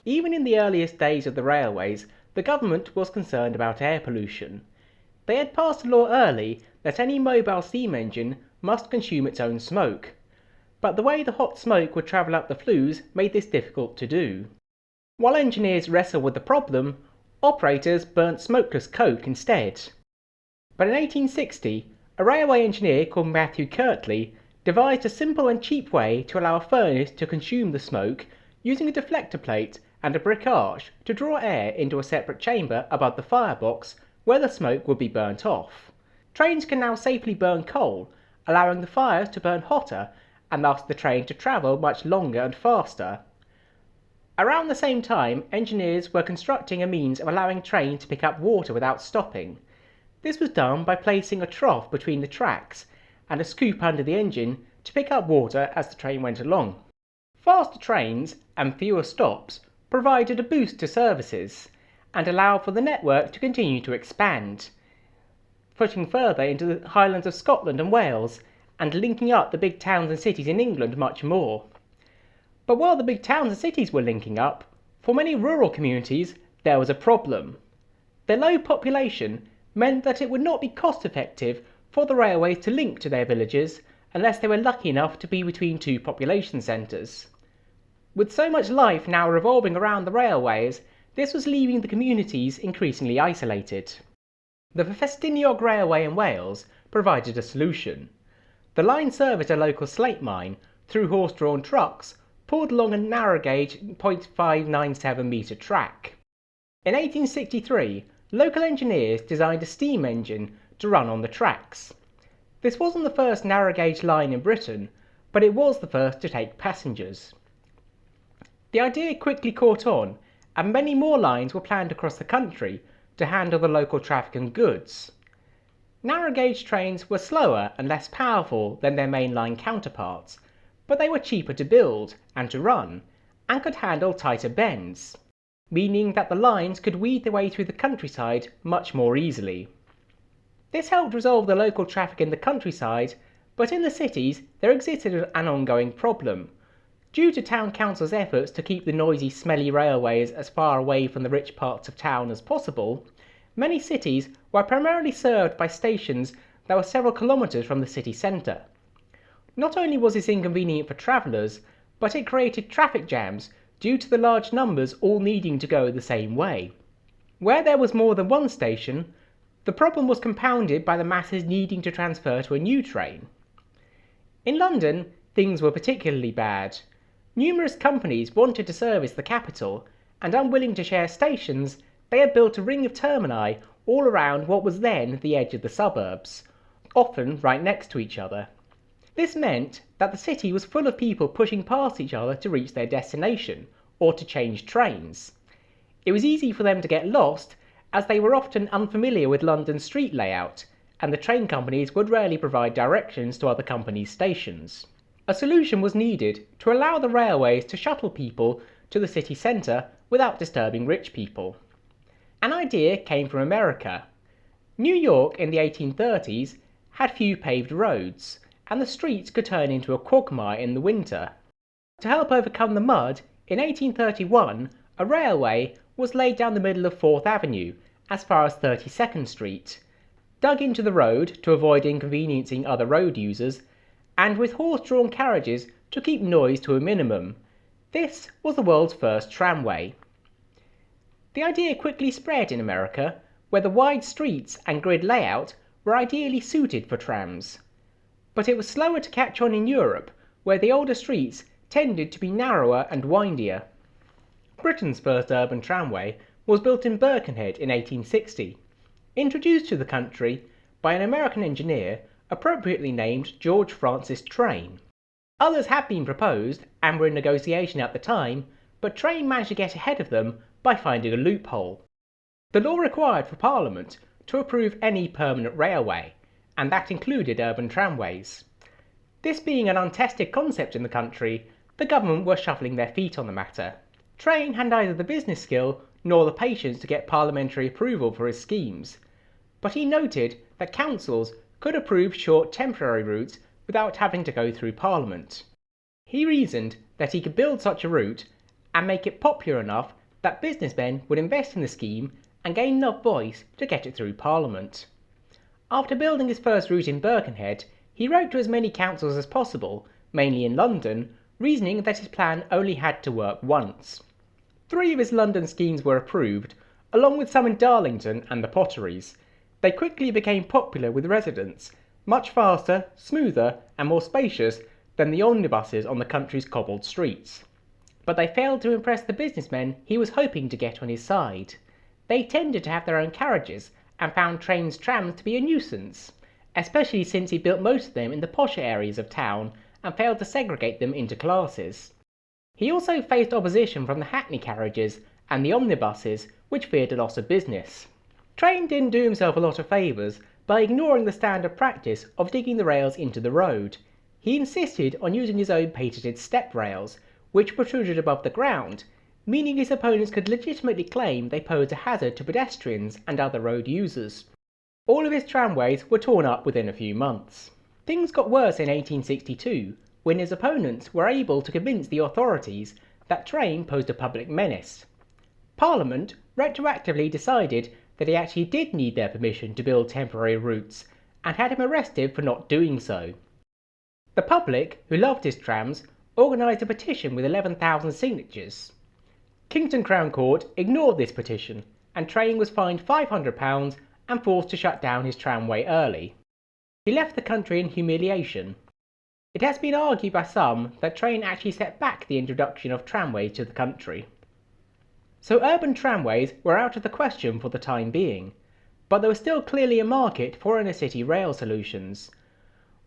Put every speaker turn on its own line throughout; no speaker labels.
Even in the earliest days of the railways, the government was concerned about air pollution. They had passed a law early that any mobile steam engine must consume its own smoke, but the way the hot smoke would travel up the flues made this difficult to do. While engineers wrestled with the problem, operators burnt smokeless coke instead. But in 1860, a railway engineer called Matthew Kirtley devised a simple and cheap way to allow a furnace to consume the smoke using a deflector plate and a brick arch to draw air into a separate chamber above the firebox where the smoke would be burnt off. Trains can now safely burn coal, allowing the fires to burn hotter and thus the train to travel much longer and faster. Around the same time, engineers were constructing a means of allowing trains to pick up water without stopping. This was done by placing a trough between the tracks and a scoop under the engine to pick up water as the train went along. Faster trains and fewer stops provided a boost to services and allowed for the network to continue to expand, pushing further into the Highlands of Scotland and Wales and linking up the big towns and cities in England much more. But while the big towns and cities were linking up, for many rural communities there was a problem. Their low population meant that it would not be cost effective for the railways to link to their villages unless they were lucky enough to be between two population centres. With so much life now revolving around the railways, this was leaving the communities increasingly isolated. The Festiniog Railway in Wales provided a solution. The line serviced a local slate mine through horse-drawn trucks pulled along a narrow-gauge 0.597 metre track. In 1863, local engineers designed a steam engine to run on the tracks. This wasn't the first narrow-gauge line in Britain, but it was the first to take passengers. The idea quickly caught on, and many more lines were planned across the country to handle the local traffic and goods. Narrow-gauge trains were slower and less powerful than their mainline counterparts, but they were cheaper to build and to run, and could handle tighter bends, meaning that the lines could weed their way through the countryside much more easily. This helped resolve the local traffic in the countryside, but in the cities there existed an ongoing problem. Due to town councils' efforts to keep the noisy, smelly railways as far away from the rich parts of town as possible, many cities were primarily served by stations that were several kilometres from the city centre. Not only was this inconvenient for travellers, but it created traffic jams due to the large numbers all needing to go the same way. Where there was more than one station, the problem was compounded by the masses needing to transfer to a new train. In London, things were particularly bad. Numerous companies wanted to service the capital, and unwilling to share stations, they had built a ring of termini all around what was then the edge of the suburbs, often right next to each other. This meant that the city was full of people pushing past each other to reach their destination, or to change trains. It was easy for them to get lost, as they were often unfamiliar with London's street layout, and the train companies would rarely provide directions to other companies' stations. A solution was needed to allow the railways to shuttle people to the city centre without disturbing rich people. An idea came from America. New York in the 1830s had few paved roads, and the streets could turn into a quagmire in the winter. To help overcome the mud, in 1831 a railway was laid down the middle of 4th Avenue as far as 32nd Street, dug into the road to avoid inconveniencing other road users, and with horse-drawn carriages to keep noise to a minimum. This was the world's first tramway. The idea quickly spread in America, where the wide streets and grid layout were ideally suited for trams. But it was slower to catch on in Europe, where the older streets tended to be narrower and windier. Britain's first urban tramway was built in Birkenhead in 1860, introduced to the country by an American engineer appropriately named George Francis Train. Others had been proposed and were in negotiation at the time, but Train managed to get ahead of them by finding a loophole. The law required for Parliament to approve any permanent railway, and that included urban tramways. This being an untested concept in the country, the government were shuffling their feet on the matter. Train had neither the business skill nor the patience to get parliamentary approval for his schemes, but he noted that councils could approve short temporary routes without having to go through Parliament. He reasoned that he could build such a route and make it popular enough that businessmen would invest in the scheme and gain enough voice to get it through Parliament. After building his first route in Birkenhead, he wrote to as many councils as possible, mainly in London, reasoning that his plan only had to work once. 3 of his London schemes were approved, along with some in Darlington and the Potteries. They quickly became popular with residents, much faster, smoother, and more spacious than the omnibuses on the country's cobbled streets. But they failed to impress the businessmen he was hoping to get on his side. They tended to have their own carriages and found trains' trams to be a nuisance, especially since he built most of them in the posher areas of town and failed to segregate them into classes. He also faced opposition from the hackney carriages and the omnibuses, which feared a loss of business. Train didn't do himself a lot of favours by ignoring the standard practice of digging the rails into the road. He insisted on using his own patented step rails, which protruded above the ground, meaning his opponents could legitimately claim they posed a hazard to pedestrians and other road users. All of his tramways were torn up within a few months. Things got worse in 1862, when his opponents were able to convince the authorities that train posed a public menace. Parliament retroactively decided that he actually did need their permission to build temporary routes, and had him arrested for not doing so. The public, who loved his trams, organised a petition with 11,000 signatures. Kingston Crown Court ignored this petition, and Train was fined £500 and forced to shut down his tramway early. He left the country in humiliation. It has been argued by some that Train actually set back the introduction of tramways to the country. So urban tramways were out of the question for the time being, but there was still clearly a market for inner-city rail solutions.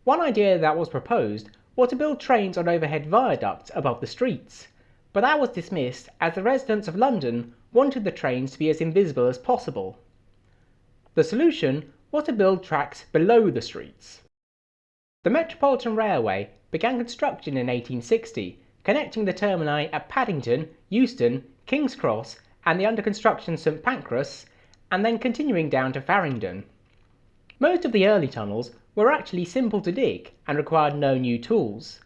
One idea that was proposed was to build trains on overhead viaducts above the streets, but that was dismissed as the residents of London wanted the trains to be as invisible as possible. The solution was to build tracks below the streets. The Metropolitan Railway began construction in 1860, connecting the termini at Paddington, Euston, King's Cross, and the under construction St Pancras, and then continuing down to Farringdon. Most of the early tunnels were actually simple to dig and required no new tools.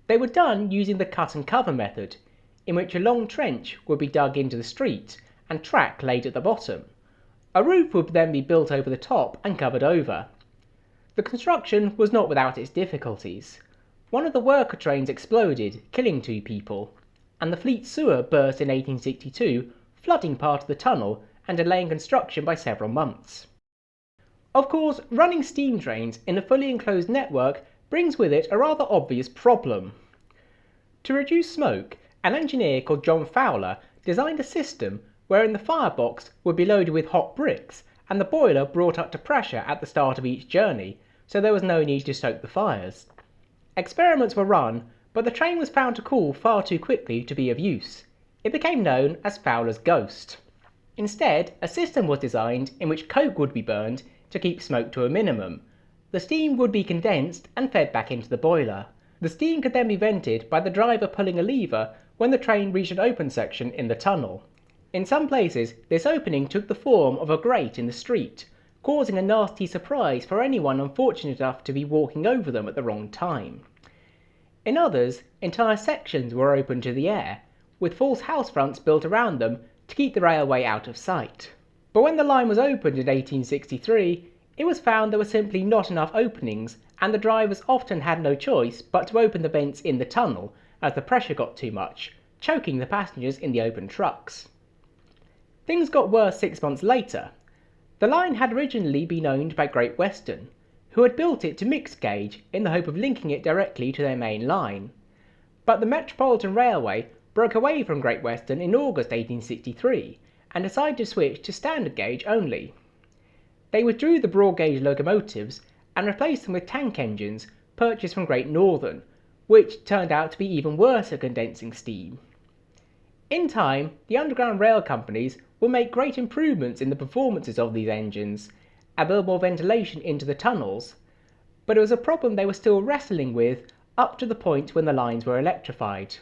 They were done using the cut and cover method, in which a long trench would be dug into the street and track laid at the bottom. A roof would then be built over the top and covered over. The construction was not without its difficulties. One of the worker trains exploded, killing 2 people, and the Fleet sewer burst in 1862, flooding part of the tunnel and delaying construction by several months. Of course, running steam trains in a fully enclosed network brings with it a rather obvious problem. To reduce smoke, an engineer called John Fowler designed a system wherein the firebox would be loaded with hot bricks and the boiler brought up to pressure at the start of each journey, so there was no need to stoke the fires. Experiments were run, but the train was found to cool far too quickly to be of use. It became known as Fowler's Ghost. Instead, a system was designed in which coke would be burned to keep smoke to a minimum. The steam would be condensed and fed back into the boiler. The steam could then be vented by the driver pulling a lever when the train reached an open section in the tunnel. In some places, this opening took the form of a grate in the street, causing a nasty surprise for anyone unfortunate enough to be walking over them at the wrong time. In others, entire sections were open to the air, with false house fronts built around them to keep the railway out of sight. But when the line was opened in 1863, it was found there were simply not enough openings, and the drivers often had no choice but to open the vents in the tunnel as the pressure got too much, choking the passengers in the open trucks. Things got worse 6 months later. The line had originally been owned by Great Western, who had built it to mixed gauge in the hope of linking it directly to their main line. But the Metropolitan Railway broke away from Great Western in August 1863 and decided to switch to standard gauge only. They withdrew the broad gauge locomotives and replaced them with tank engines purchased from Great Northern, which turned out to be even worse at condensing steam. In time, the Underground Rail companies would make great improvements in the performances of these engines and build more ventilation into the tunnels, but it was a problem they were still wrestling with up to the point when the lines were electrified.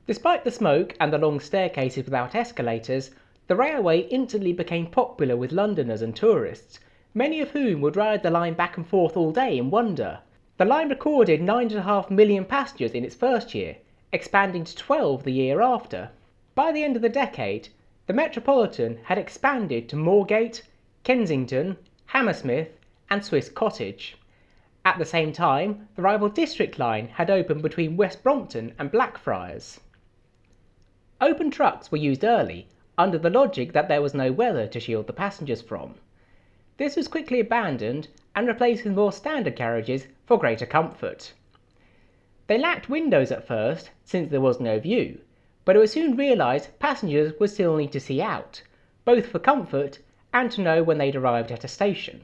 Despite the smoke and the long staircases without escalators, the railway instantly became popular with Londoners and tourists, many of whom would ride the line back and forth all day in wonder. The line recorded 9.5 million passengers in its first year, expanding to 12 the year after. By the end of the decade, the Metropolitan had expanded to Moorgate, Kensington, Hammersmith, and Swiss Cottage. At the same time, the rival District Line had opened between West Brompton and Blackfriars. Open trucks were used early, under the logic that there was no weather to shield the passengers from. This was quickly abandoned and replaced with more standard carriages for greater comfort. They lacked windows at first, since there was no view, but it was soon realised passengers would still need to see out, both for comfort and to know when they'd arrived at a station.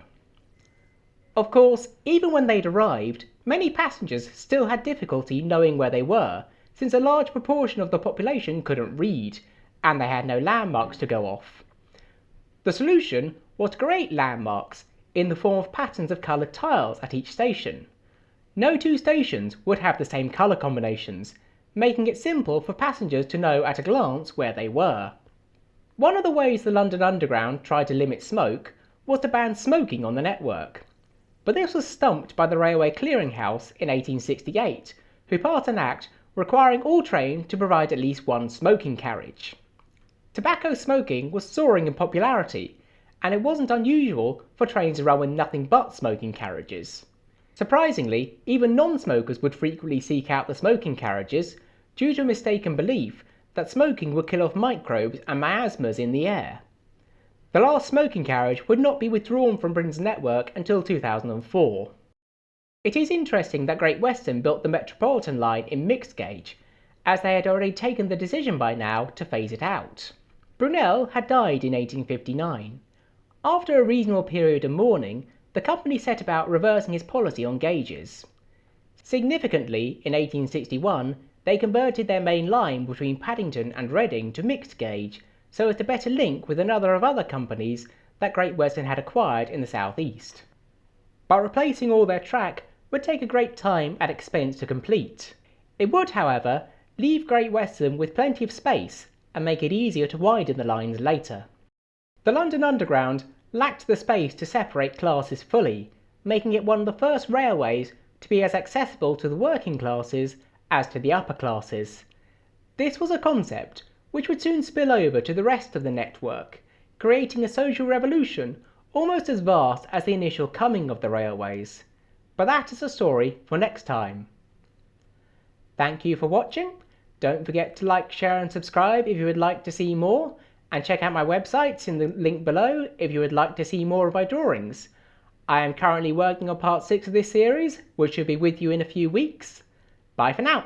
Of course, even when they'd arrived, many passengers still had difficulty knowing where they were, since a large proportion of the population couldn't read, and they had no landmarks to go off. The solution was to create landmarks in the form of patterns of coloured tiles at each station. No two stations would have the same colour combinations, making it simple for passengers to know at a glance where they were. One of the ways the London Underground tried to limit smoke was to ban smoking on the network. But this was stumped by the Railway Clearing House in 1868, who passed an act requiring all trains to provide at least one smoking carriage. Tobacco smoking was soaring in popularity, and it wasn't unusual for trains to run with nothing but smoking carriages. Surprisingly, even non-smokers would frequently seek out the smoking carriages due to a mistaken belief that smoking would kill off microbes and miasmas in the air. The last smoking carriage would not be withdrawn from Britain's network until 2004. It is interesting that Great Western built the Metropolitan line in mixed gauge, as they had already taken the decision by now to phase it out. Brunel had died in 1859. After a reasonable period of mourning, the company set about reversing its policy on gauges. Significantly, in 1861, they converted their main line between Paddington and Reading to mixed gauge, so as to better link with another of other companies that Great Western had acquired in the southeast. But replacing all their track would take a great time and expense to complete. It would, however, leave Great Western with plenty of space and make it easier to widen the lines later. The London Underground lacked the space to separate classes fully, making it one of the first railways to be as accessible to the working classes as to the upper classes. This was a concept which would soon spill over to the rest of the network, creating a social revolution almost as vast as the initial coming of the railways. But that is a story for next time. Thank you for watching. Don't forget to like, share and subscribe if you would like to see more, and check out my websites in the link below if you would like to see more of my drawings. I am currently working on part 6 of this series, which should be with you in a few weeks. Bye for now.